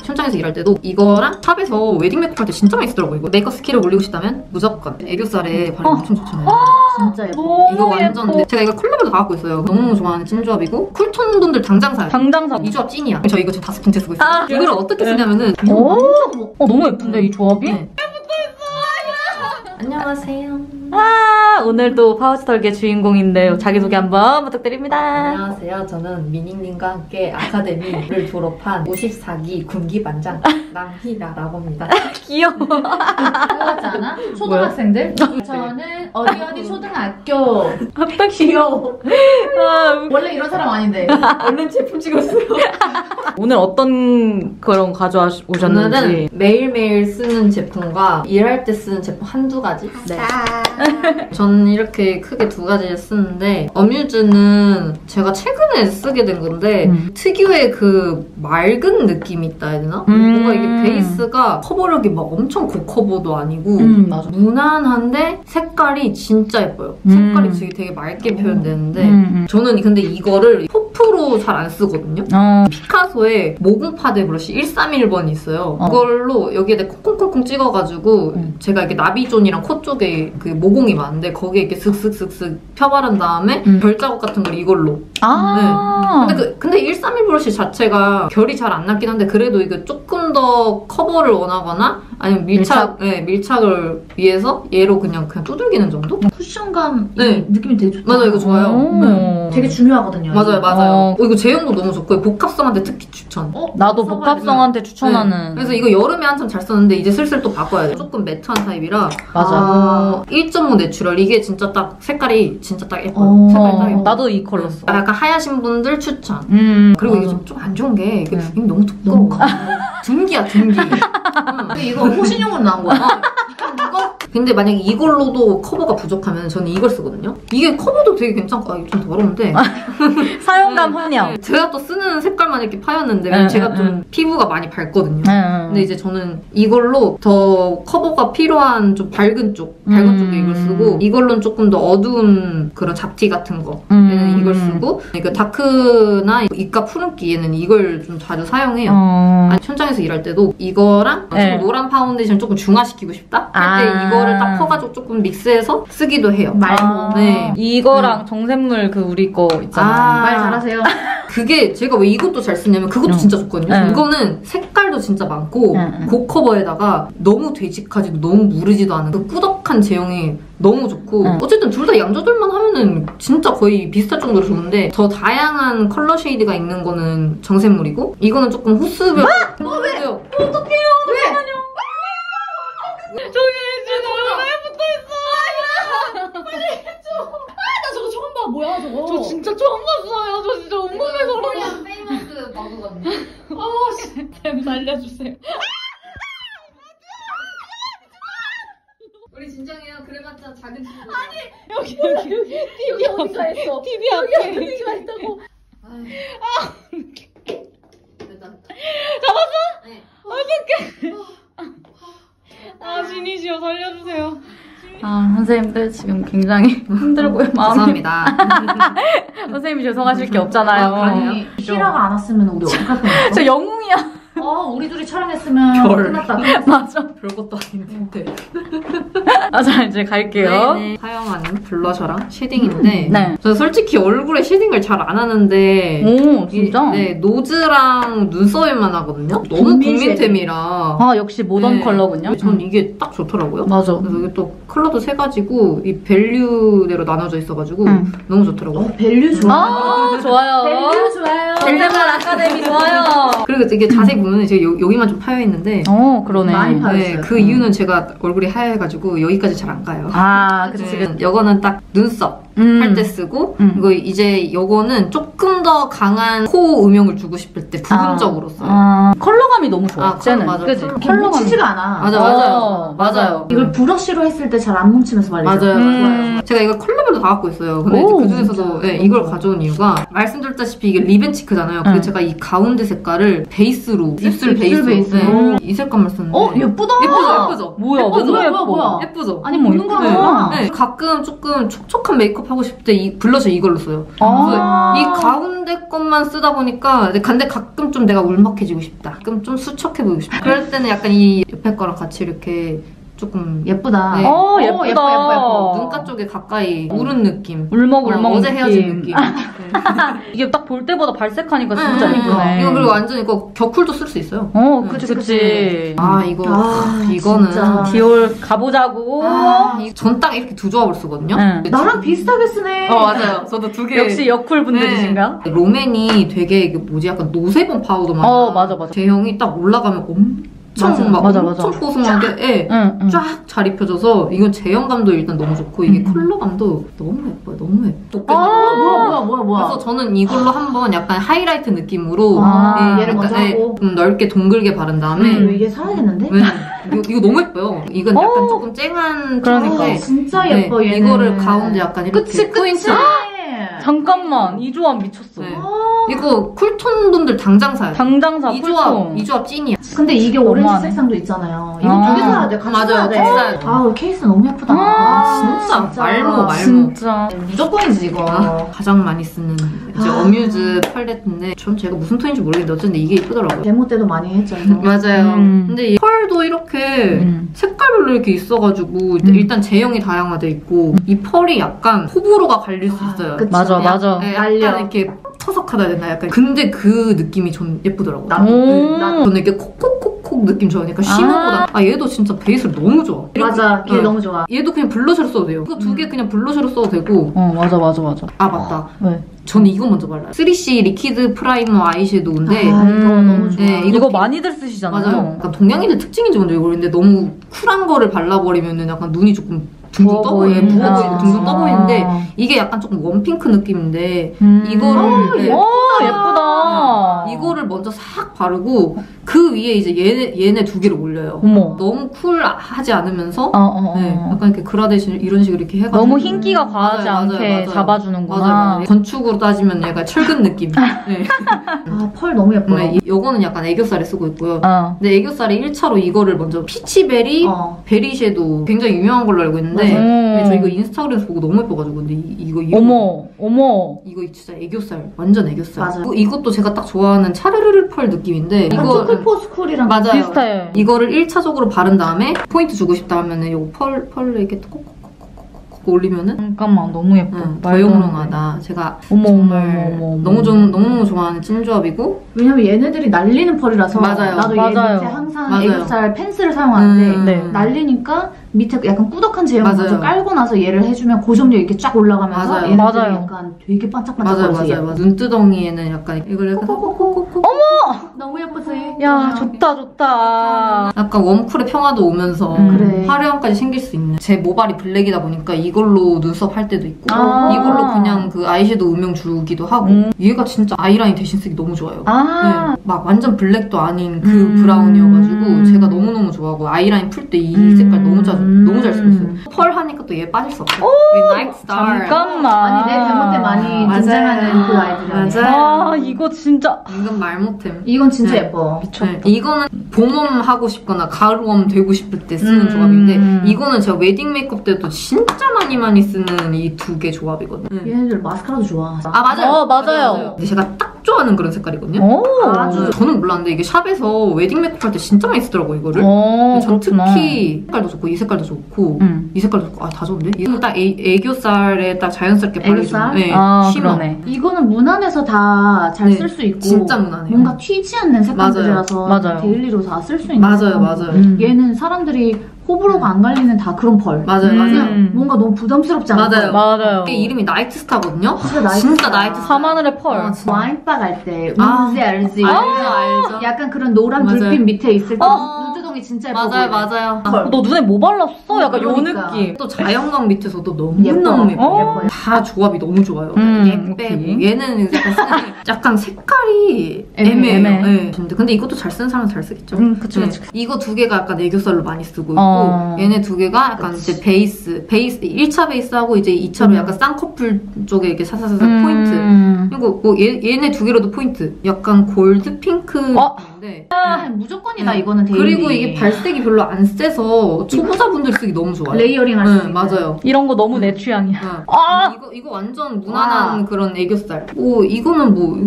현장에서 일할 때도 이거랑 샵에서 웨딩 메이크업 할 때 진짜 많이 쓰더라고요. 이거 메이크업 스킬을 올리고 싶다면 무조건 애교살에 바르면 엄청 좋잖아요. 진짜 예뻐. 이거 완전 제가 이거 컬러별로 다 갖고 있어요. 너무 좋아하는 찐조합이고 쿨톤 분들 당장 사요. 당장 사. 이 조합 찐이야. 저 이거 지금 5통째 쓰고 있어요. 이걸 어떻게 쓰냐면은 너무 예쁜데 이 조합이? 네. 안녕하세요. 오늘도 파우치 털기의 주인공인데 자기소개 한번 부탁드립니다. 안녕하세요. 저는 미닝님과 함께 아카데미를 졸업한 54기 군기 반장 남희라라고 합니다. 귀여워. 그거지 않아? 초등학생들? 저는 어디 초등학교. 갑자기 귀여워. 원래 이런 사람 아닌데. 얼른 제품 찍었어요. 오늘 어떤 그런 가져오셨는지. 오늘은 매일매일 쓰는 제품과 일할 때 쓰는 제품 한두 가지? 네. 저는 이렇게 크게 두 가지를 쓰는데 어뮤즈는 제가 최근에 쓰게 된 건데 특유의 그 맑은 느낌이 있다 해야 되나? 뭔가 이게 베이스가 커버력이 막 엄청 고커버도 아니고 맞아. 무난한데 색깔이 진짜 예뻐요. 색깔이 되게 맑게 표현되는데 저는 근데 이거를 퍼프로 잘 안 쓰거든요. 피카소의 모공 파데 브러쉬 131번이 있어요. 그걸로 여기에다 콩콩콩콩 찍어가지고 제가 이렇게 나비존이랑 코 쪽에 그 모공이 많은데 거기에 이렇게 슥슥슥슥 펴바른 다음에 별 자국 같은 걸 이걸로. 네. 근데 131 브러쉬 자체가 결이 잘 안 났긴 한데 그래도 이거 조금 더 커버를 원하거나 아니면 밀착을 위해서 얘로 그냥 두들기는 정도? 쿠션감 네. 느낌이 되게 좋다. 맞아, 이거 좋아요. 네. 되게 중요하거든요. 맞아요. 이거 제형도 너무 좋고 복합성한테 특히 추천. 나도 복합성한테 추천하는. 네. 그래서 이거 여름에 한참 잘 썼는데 이제 슬슬 또 바꿔야 돼. 조금 매트한 타입이라. 맞아. 1.5 내추럴. 이게 진짜 딱 색깔이 진짜 딱 예뻐요. 색깔이 딱 예뻐. 나도 이 컬러 써. 약간 하얗신 분들 추천. 그리고 이게 좀 안 좋은 게 이게 너무 두꺼워. 둥기야, 둥기. 이거 호신용으로 나온 거야. 근데 만약에 이걸로도 커버가 부족하면 저는 이걸 쓰거든요. 이게 커버도 되게 괜찮고 이거 좀 더러운데 사용감 환영. 제가 또 쓰는 색깔만 이렇게 파였는데 제가 좀 피부가 많이 밝거든요. 근데 이제 저는 이걸로 더 커버가 필요한 좀 밝은 쪽에 이걸 쓰고 이걸로는 조금 더 어두운 그런 잡티 같은 거에는 이걸 쓰고 그러니까 다크나 입가 푸른기에는 이걸 좀 자주 사용해요. 아니, 현장에서 일할 때도 이거랑 노란 파운데이션 조금 중화시키고 싶다 할 때 이거를 딱 퍼가지고 조금 믹스해서 쓰기도 해요. 네. 이거랑 정샘물 그 우리 거 있잖아. 말 잘하세요. 그게 제가 왜 이것도 잘 쓰냐면 그것도 진짜 좋거든요. 이거는 색깔도 진짜 많고 고커버에다가 너무 되직하지도 너무 무르지도 않은 그 꾸덕한 제형이 너무 좋고 어쨌든 둘 다 양 조절만 하면은 진짜 거의 비슷할 정도로 좋은데 더 다양한 컬러 쉐이드가 있는 거는 정샘물이고 이거는 조금 호스별 왜? 왜요? 어떡해요? 왜? 저기 너무 붙어있어. 빨리 해줘. 나 저거 처음 봐. 뭐야 저거? 저 진짜 처음 봤어요. 저 진짜 온몸에서 코리안 페이머스 마구 같네. 쌤 살려주세요. 우리 진정해요. 그래봤자 작은 친구. 여기 TV 어디가 했어? TV 앞에 TV가 있다고. 됐다. 잡았어? 네. 어떡해. 진이시여 살려주세요. 선생님들 지금 굉장히 힘들고요. 마음이. 죄송합니다. 선생님이 죄송하실 게 없잖아요. 아니 히라가 안 왔으면 우리 어떡할 뻔했어? 저 영웅이야. 우리 둘이 촬영했으면 끝났다. 맞아. 별것도 아닌데. 자 이제 갈게요. 네. 사용하는 블러셔랑 쉐딩인데 네. 저 솔직히 얼굴에 쉐딩을 잘 안 하는데 오 진짜? 노즈랑 눈썹에만 하거든요. 너무 국민템이라 역시 모던 컬러군요. 전 이게 딱 좋더라고요. 맞아. 그래서 이게 또 컬러도 세 가지고 이 밸류대로 나눠져 있어가지고 너무 좋더라고요. 밸류 좋아. 좋아요. 밸류 좋아요. 델레말 아카데미 좋아요. 그리고 이게 자세히 보면 제가 여기만 좀 파여 있는데 그러네. 많이 파였어요. 그 이유는 제가 얼굴이 하얘가지고 여기까지 잘 안 가요. 그치. 이거는 딱 눈썹 할 때 쓰고 이거 이제 요거는 조금 더 강한 코 음영을 주고 싶을 때 부분적으로 써요. 컬러감이 너무 좋아. 컬러 맞아. 그치? 뭉치지가 않아. 맞아요. 이걸 브러쉬로 했을 때 잘 안 뭉치면서 말이죠. 맞아요. 제가 이거 컬러별로 다 갖고 있어요. 근데 그 중에서도 이걸 가져온 이유가 말씀드렸다시피 이게 립앤치크잖아요. 근데 제가 이 가운데 색깔을 베이스로 입술 베이스로 이 색감을 썼는데 예쁘다. 예쁘죠? 뭐야? 너무 예뻐. 예쁘죠? 아니 먹는 거 아니야. 가끔 조금 촉촉한 메이크업 메이크업 하고 싶을 때 이 블러셔 이걸로 써요. 그래서 이 가운데 것만 쓰다 보니까 근데 가끔 좀 내가 울먹해지고 싶다. 가끔 좀 수척해 보이고 싶다. 그럴 때는 약간 이 옆에 거랑 같이 이렇게 조금 예쁘다. 네. 예쁘다. 예뻐. 눈가 쪽에 가까이 우는 느낌. 울먹울먹 어제 헤어진 느낌. 이게 딱 볼 때보다 발색하니까 진짜 예쁘네. 이거 그리고 완전 이거 겨쿨도 쓸 수 있어요. 그치. 이거는 진짜. 디올 가보자고. 전 딱 이렇게 두 조합을 쓰거든요. 나랑 비슷하게 쓰네. 맞아요. 저도 두 개. 역시 여쿨 분들이신가? 롬앤이 되게 약간 노세범 파우더 맞아. 제형이 딱 올라가면 엄청 뽀송하게 쫙 잘 입혀져서 이건 제형감도 일단 너무 좋고 이게 컬러감도 너무 예뻐요. 너무 예뻐. 뭐야. 그래서 저는 이걸로 한번 약간 하이라이트 느낌으로 얘를 먼저 하고 좀 넓게 동글게 바른 다음에 이게 사야겠는데? 이거 너무 예뻐요. 이건 약간 조금 쨍한 톤인데 진짜 예뻐 얘는. 이거를 가운데 약간 이렇게 포인트. 잠깐만 이 조합 미쳤어. 이거 쿨톤 분들 당장 사요. 당장 사. 이 조합 찐이야. 근데 이게 오렌지 색상도 있잖아요. 이거 두 개 사야 돼. 같이 사야 돼. 케이스 너무 예쁘다. 진짜 말모. 진짜 무조건이지 이거. 가장 많이 쓰는 이제 어뮤즈 팔레트인데 전 제가 무슨 톤인지 모르겠는데 어쨌든 이게 예쁘더라고요. 데모 때도 많이 했죠. 맞아요. 근데 이 펄도 이렇게 색깔별로 이렇게 있어가지고 일단 제형이 다양화돼 있고 이 펄이 약간 호불호가 갈릴 수 있어요. 맞아. 약간 이렇게 터석하다 해야 되나 약간. 근데 그 느낌이 전 예쁘더라고요. 나도. 저는 이렇게 콕콕콕콕 느낌 좋아하니까 쉬머보다 얘도 진짜 베이스를 너무 좋아. 맞아. 얘 너무 좋아. 얘도 그냥 블러셔로 써도 돼요. 이거 두 개 그냥 블러셔로 써도 되고. 맞아. 맞다. 왜? 저는 이거 먼저 발라요. 3C 리퀴드 프라이머 아이섀도우인데 이거 너무 좋아. 이거 많이들 쓰시잖아요. 맞아요. 약간 동양인들 특징인지 뭔지 모르겠는데 너무 쿨한 거를 발라버리면 약간 눈이 조금 둥둥 떠보이고 둥둥 떠보이는데 이게 약간 조금 원핑크 느낌인데 이거를 예쁘다. 이거를 먼저 싹 바르고 그 위에 이제 얘네 두 개를 올려요. 너무 쿨하지 않으면서 약간 이렇게 그라데이션 이런 식으로 이렇게 해가지고 너무 흰기가 과하지 않게 잡아주는구나. 맞아요. 건축으로 따지면 얘가 철근 느낌. 펄 너무 예뻐요. 이거는 약간 애교살에 쓰고 있고요. 근데 애교살에 1차로 이거를 먼저 피치베리 베리 섀도우 굉장히 유명한 걸로 알고 있는데 저 이거 인스타그램에서 보고 너무 예뻐가지고 근데 이거 어머 이거 진짜 애교살 완전 애교살. 맞아요. 이것도 제가 딱 좋아하는 차르르르 펄 느낌인데 이거 투쿨포스쿨이랑 맞아요. 비슷해. 이거를 1차적으로 바른 다음에 포인트 주고 싶다 하면은 요 펄을 이렇게 콕콕콕콕콕 올리면은 잠깐만 너무 예뻐. 말용롱하다. 제가 정말 너무 좋아하는 찐조합이고 왜냐면 얘네들이 날리는 펄이라서 맞아요. 나도 얘 밑에 항상 애교살 펜슬을 사용하는데 날리니까 밑에 약간 꾸덕한 제형을 먼저 깔고 나서 얘를 해주면 고점력 이렇게 쫙 올라가면서 얘네들이 약간 되게 반짝반짝거려서 맞아요. 눈두덩이에는 약간 이걸 약간 콕콕콕콕콕 너무 예쁘지? 야 좋다. 약간 웜쿨의 평화도 오면서 화려함까지 생길 수 있는 제 모발이 블랙이다 보니까 이걸로 눈썹 할 때도 있고 이걸로 그냥 그 아이섀도우 음영 주기도 하고 얘가 진짜 아이라인 대신 쓰기 너무 좋아요. 막 완전 블랙도 아닌 그 브라운이어가지고 제가 너무너무 좋아하고 아이라인 풀 때 이 색깔 너무 잘 쓰고 있어요. 펄 하니까 또 얘 빠질 수 없어요. 나이트 스타. 잠깐만. 아니 내 데모 때 많이 등장하는 그 아이들이야. 맞아요. 이거 진짜 이건 말 못해. 이건 진짜 예뻐. 미쳤다. 이거는 봄웜 하고 싶거나 가을웜 되고 싶을 때 쓰는 조합인데 이거는 제가 웨딩 메이크업 때도 진짜 많이 쓰는 이 두 개 조합이거든요. 얘네들 마스카라도 좋아. 맞아요. 근데 제가 딱 좋아하는 그런 색깔이거든요. 아주 저는 몰랐는데 이게 샵에서 웨딩 메이크업 할 때 진짜 많이 쓰더라고 이거를. 전 특히 색깔도 좋고 이 색깔도 좋고 이 색깔도 좋고 다 좋은데? 이거 딱 애교살에 딱 자연스럽게 바르주는 쉬머. 이거는 무난해서 다 잘 쓸 수 있고 진짜 무난해요. 뭔가 튀지 않는 색깔들이라서 데일리로 다 쓸 수 있는 맞아요. 얘는 사람들이 호불호가 안 갈리는 다 그런 펄. 맞아요. 뭔가 너무 부담스럽지 않아요. 맞아요. 이게 이름이 나이트 스타거든요. 진짜 나이트 스타. 밤하늘의 펄. 와인바 갈 때 알지? 알죠. 약간 그런 노란 불빛 밑에 있을 때 눈두덩이 진짜 예뻐. 맞아요. 너 눈에 뭐 발랐어? 약간 요 느낌. 또 자연광 밑에서도 너무너무 예뻐요. 다 조합이 너무 좋아요. 얘 빼고 얘는 약간 색깔이 애매해요. 근데 이것도 잘 쓰는 사람은 잘 쓰겠죠. 그치. 이거 두 개가 약간 애교살로 많이 쓰고 있고 얘네 두 개가 약간 이제 베이스 1차 베이스하고 이제 2차로 약간 쌍꺼풀 쪽에 이렇게 사사사사 포인트. 그리고 뭐 얘네 두 개로도 포인트. 약간 골드 핑크 있는데 무조건이다 이거는 데일리. 그리고 이게 발색이 별로 안 세서 초보자분들 쓰기 너무 좋아요. 레이어링 할 수 있는. 맞아요. 이런 거 너무 내 취향이야. 이거 완전 무난한 그런 애교살. 이거는 뭐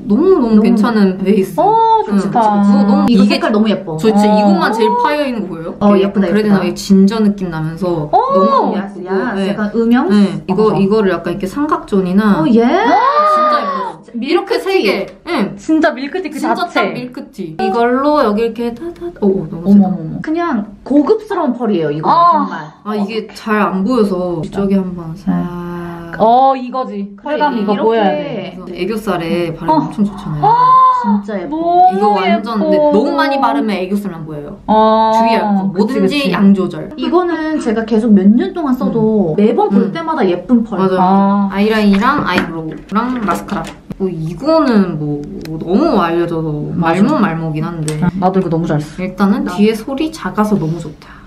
너무 괜찮은 베이스. 좋다. 이거 색깔 너무 예뻐. 저 진짜 이것만 제일 파여 있는 거 보여요? 예쁘다. 그래야 되나 진저 느낌 나면서 너무 예쁘고. 약간 음영? 이거를 약간 이렇게 삼각존이나 예. 진짜 예뻐. 이렇게 세 개. 진짜 밀크티 그 진짜 자체. 딱 밀크티. 이걸로 여기 이렇게 너무 어머. 그냥 고급스러운 펄이에요, 이거 정말. 이게 잘 안 보여서 이쪽에 한번 싹. 이거지. 펄감 이거 보여야 돼. 애교살에 바르면 엄청 좋잖아요. 진짜 예뻐. 이거 완전 근데 너무 많이 바르면 애교살만 보여요. 주의할 거. 뭐든지 양 조절. 이거는 제가 계속 몇 년 동안 써도 매번 볼 때마다 예쁜 펄. 맞아요. 아이라인이랑 아이브로우랑 마스카라. 이거는 너무 알려져서 말목이긴 한데 나도 이거 너무 잘 써. 일단은 뒤에 솔이 작아서 너무 좋다.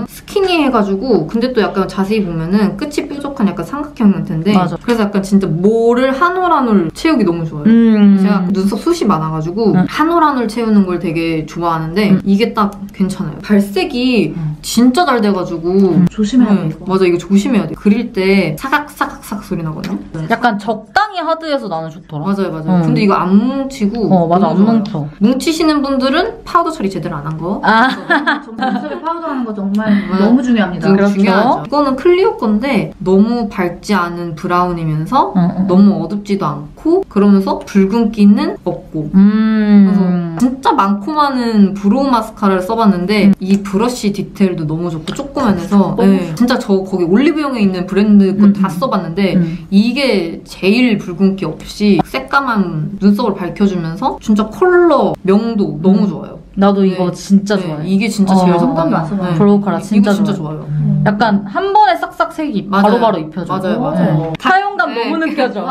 스키니해가지고 근데 또 약간 자세히 보면은 끝이 뾰족한 약간 삼각형 형태인데 맞아. 그래서 약간 진짜 모를 한 올 한 올 채우기 너무 좋아요. 제가 눈썹 숱이 많아가지고 한 올 한 올 채우는 걸 되게 좋아하는데 이게 딱 괜찮아요. 발색이 진짜 잘 돼가지고 조심해야 돼 이거. 맞아, 이거 조심해야 돼. 그릴 때 사각사각사각 소리 나거든요. 약간 적당히 하드해서 나는 좋더라. 맞아요. 근데 이거 안 뭉치고 맞아, 안 뭉쳐. 뭉치시는 분들은 파우더 처리 제대로 안 한 거. 눈썹에 파우더하는 거 정말 너무 중요합니다. 그렇죠. 중요하죠. 이거는 클리오 건데 너무 밝지 않은 브라운이면서 너무 어둡지도 않고 그러면서 붉은기는 없고 그래서 진짜 많고 많은 브로우 마스카라를 써봤는데 이 브러쉬 디테일도 너무 좋고 조그만해서 진짜 저 거기 올리브영에 있는 브랜드 거 다 써봤는데 이게 제일 붉은기 없이 새까만 눈썹을 밝혀주면서 진짜 컬러 명도 너무 좋아요. 나도 이거 진짜 좋아해. 이게 진짜 제일 적당해. 브로우 컬러 진짜 이거 진짜 좋아요. 약간 한 번에 싹싹 색이 바로바로 입혀져. 맞아요. 사용감 너무 느껴져.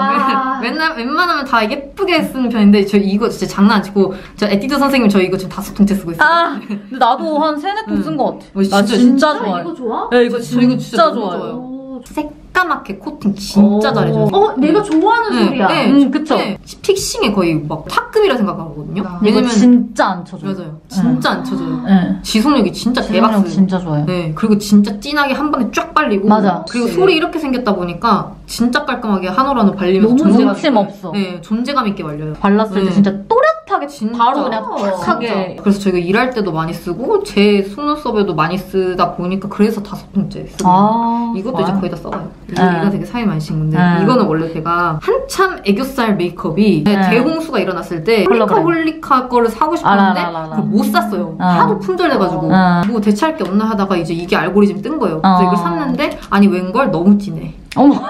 웬만하면 다 예쁘게 쓰는 편인데 저 이거 진짜 장난 안 치고 저 에뛰드 선생님 저 이거 지금 5통째 쓰고 있어요. 근데 나도 한 3-4통 쓴 것 같아. 나 진짜 좋아해. 이거 좋아? 네, 이거 진짜 좋아요. 새까맣게 코팅 진짜 잘해줘요. 내가 좋아하는 소리야. 그쵸. 픽싱에 거의 막 탑급이라 생각하거든요. 왜냐면 진짜 안 쳐줘요. 맞아요. 진짜 안 쳐줘요. 네. 지속력이 진짜 대박. 진짜 좋아요. 네. 그리고 진짜 진하게 한 번에 쫙 발리고. 맞아. 그리고 솔이 이렇게 생겼다 보니까 진짜 깔끔하게 한 올 한 올 발리면서 존재감 없어. 네, 존재감 있게 발려요. 발랐을 때 진짜 또렷하게 진짜. 바로 그냥 탁하게. 그래서 저희가 일할 때도 많이 쓰고 제 속눈썹에도 많이 쓰다 보니까 그래서 5통째 쓰고 이것도 이제 거의 다 써요. 얘가 되게 사이 많이 신 건데 이거는 원래 제가 한참 애교살 메이크업이 대홍수가 일어났을 때 홀리카 거를 사고 싶었는데 그걸 못 샀어요. 하도 품절돼가지고 뭐 대체할 게 없나 하다가 이제 이게 알고리즘 뜬 거예요. 그래서 이걸 샀는데 아니 웬걸 너무 진해. 어머.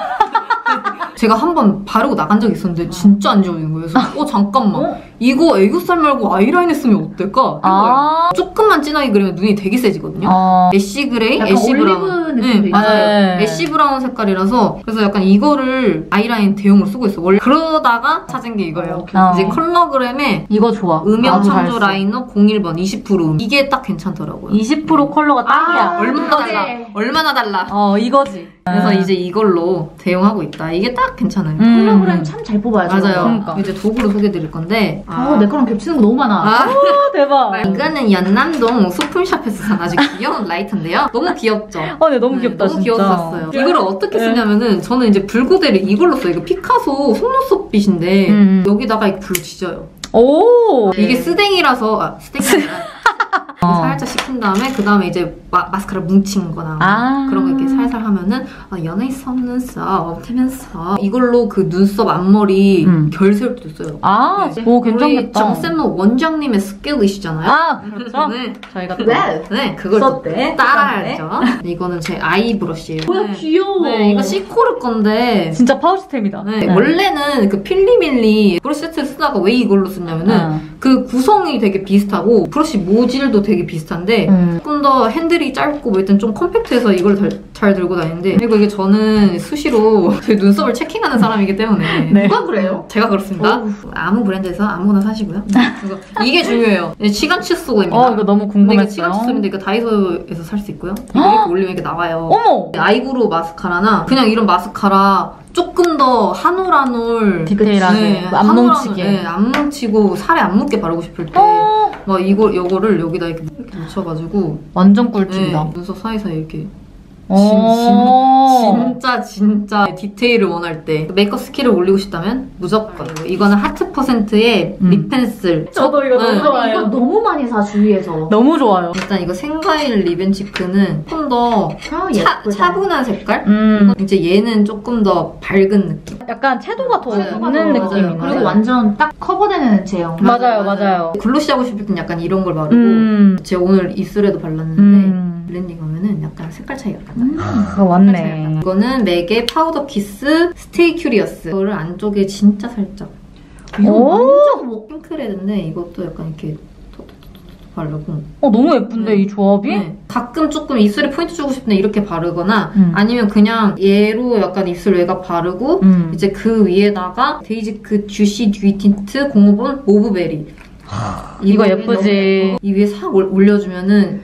제가 한번 바르고 나간 적이 있었는데 진짜 안 좋은 거예요. 그래서 잠깐만 이거 애교살 말고 아이라인 했으면 어떨까? 조금만 진하게 그리면 눈이 되게 세지거든요. 애쉬 그레이, 애쉬 브라운. 네, 맞아요. 애쉬 브라운 색깔이라서 그래서 약간 이거를 아이라인 대용으로 쓰고 있어요. 원래 그러다가 찾은 게 이거예요. 이제 컬러그램에 이거 좋아. 음영 창조 라이너 01번 20% 이게 딱 괜찮더라고요. 20% 컬러가 딱이야. 얼마나 달라. 이거지. 그래서 이제 이걸로 대용하고 있다. 이게 딱 괜찮아요. 컬러그램 참 잘 뽑아야죠. 맞아요. 그러니까. 이제 도구로 소개드릴 건데 내 거랑 겹치는 거 너무 많아. 대박. 이거는 연남동 소품샵에서 산 아주 귀여운 라이터인데요. 너무 귀엽죠? 네, 너무 귀엽다. 너무 진짜. 귀여서 샀어요. 이거를 어떻게 쓰냐면은 저는 이제 불고데를 이걸로 써요. 이거 피카소 속눈썹 빛인데 여기다가 이렇게 불로 지져요. 오. 이게 스댕이라서 스댕이 아니라 살짝 식힌 다음에 그 다음에 이제 마스카라 뭉친 거나 그런 거 이렇게 살살 하면은 연예인 속눈썹 되면서 이걸로 그 눈썹 앞머리 결 세울 때도 써요. 오 괜찮겠다. 정샘노 원장님의 스킬이시잖아요. 그렇죠. 네. 저희가 네, 그걸 또 따라야죠. 이거는 제 아이 브러쉬예요. 뭐야 귀여워. 네, 이거 시코르 건데 진짜 파우치템이다. 네, 원래는 그 필리밀리 브러쉬 세트를 쓰다가 왜 이걸로 쓰냐면은 그 구성이 되게 비슷하고 브러쉬 모질도 되게 비슷한데 조금 더 핸들이 짧고 뭐 일단 좀 컴팩트해서 이걸 잘 들고 다니는데 그리고 이게 저는 수시로 제 눈썹을 체킹하는 사람이기 때문에 누가 그래요? 제가 그렇습니다. 아무 브랜드에서 아무거나 사시고요. 이게 중요해요. 시간치 수고입니다. 이거 너무 궁금했어요. 이게 시간치 수고인데 이거 다이소에서 살 수 있고요. 이렇게 올리면 이렇게 나와요. 어머! 아이브로우 마스카라나 그냥 이런 마스카라 조금 더 한 올 한 올 디테일하게 안 뭉치게. 네, 안 뭉치고 살에 안 묻게 바르고 싶을 때 막 요거를 여기다 이렇게 묻혀가지고 완전 꿀팁이다. 네, 눈썹 사이사이 이렇게 오 진짜 디테일을 원할 때 메이크업 스킬을 올리고 싶다면 무조건 이거는 하트 퍼센트의 립 펜슬. 저도 이거 너무 좋아해요. 이거 너무 많이 사 주위에서. 너무 좋아요. 일단 이거 생과일 립앤치크는 조금 더 차분한 색깔? 이제 얘는 조금 더 밝은 느낌. 약간 채도가 더 있는 느낌이네. 그리고 완전 딱 커버되는 제형. 맞아요. 글로시 하고 싶을 땐 약간 이런 걸 바르고 제가 오늘 입술에도 발랐는데 블렌딩 하면은 약간 색깔 차이가 나요. 맞네. 이거는 맥의 파우더 키스 스테이 큐리어스. 이거를 안쪽에 진짜 살짝. 이거 완전 뭐 핑크레드인데 이것도 약간 이렇게 바르고. 너무 예쁜데 이 조합이? 네. 가끔 조금 입술에 포인트 주고 싶은데 이렇게 바르거나 아니면 그냥 얘로 약간 입술 외곽 바르고 이제 그 위에다가 데이지크 주시 듀이 틴트 05번 모브베리. 이거 예쁘지. 이 위에 싹 올려주면은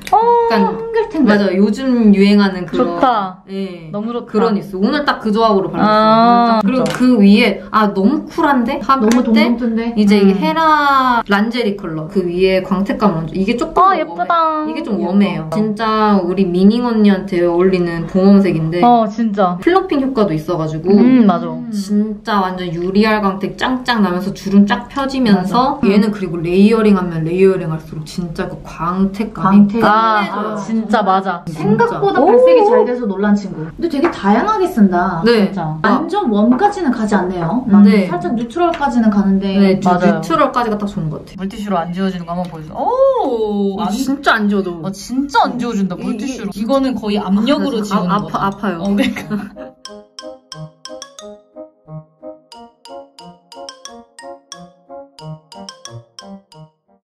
약간 탱글탱글. 맞아, 요즘 유행하는 그런. 좋다. 네. 너무 좋다. 그런 있어. 오늘 딱 그 조합으로 발랐어요. 그리고 그 위에 너무 쿨한데? 너무 동동뜬데? 이제 이게 헤라 란제리 컬러 그 위에 광택감 얹어. 이게 조금 예쁘다. 이게 좀 웜해요. 진짜 우리 미닝 언니한테 어울리는 봄웜색인데 진짜 플럼핑 효과도 있어가지고 맞아. 진짜 완전 유리알 광택 짱짱 나면서 주름 쫙 펴지면서 얘는 그리고 레이어링하면 레이어링할수록 진짜 그 광택감이 끝내줘요. 진짜 맞아. 생각보다 발색이 잘 돼서 놀란 친구. 근데 되게 다양하게 쓴다. 네. 진짜. 완전 웜까지는 가지 않네요. 네. 살짝 뉴트럴까지는 가는데. 네, 맞아요. 뉴트럴까지가 딱 좋은 것 같아요. 물티슈로 안 지워지는 거 한번 보여줘. 오, 진짜 안 지워져. 진짜 안 지워준다 물티슈로. 이거는 거의 압력으로 지우는 거. 아파요. 그러니까.